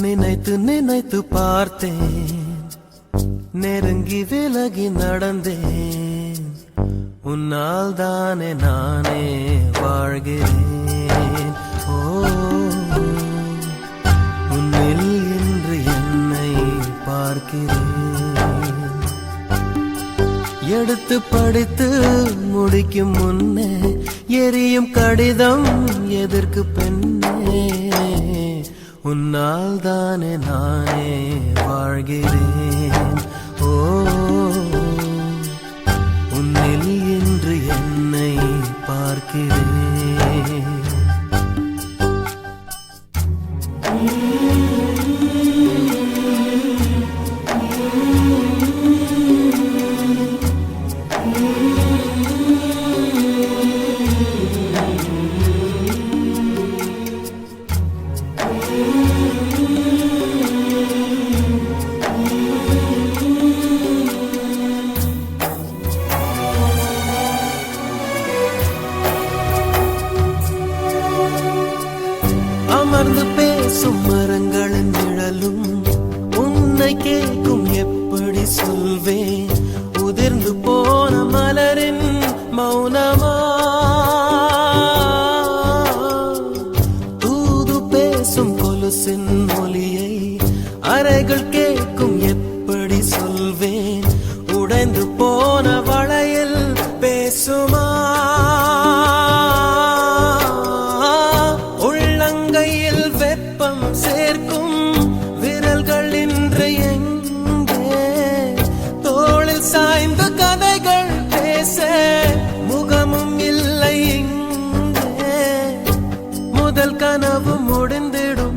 நினைத்து நினைத்து பார்த்தேன், நெருங்கி விலகி நடந்தேன். உன்னால் தானே நானே வாழ்கிறேன். ஓ, உன்னில் இன்று என்னை பார்க்கிறேன். எடுத்து படித்து முடிக்கும் முன்னே எரியும் கடிதம் எதற்கு பெண்ணே? உன்னால் தானே நானே வாழ்கிறேன். ஓ, உன்னில் இன்று என்னை பார்க்கிறேன். அமர்ந்து பேசும் மரங்களின் நிழலும் உன்னை கேட்கும், எப்படி சொல்வேன்? உதிர்ந்து போன மலரின் மௌனமா? தூது பேசும் கொலுசின் ஒலியை அறைகள் கேட்கும், எப்படி சொல்வேன்? உடைந்து போன வளையல் பேசுமா? உள்ளங்கையில் வெப்பம் சேர்க்கும் விரல்கள் இன்று எங்கே? தோளில் சாய்ந்த கதைகள் பேச முகமும் இல்லை இங்கே. முதல் கனவு முடிந்திடும்,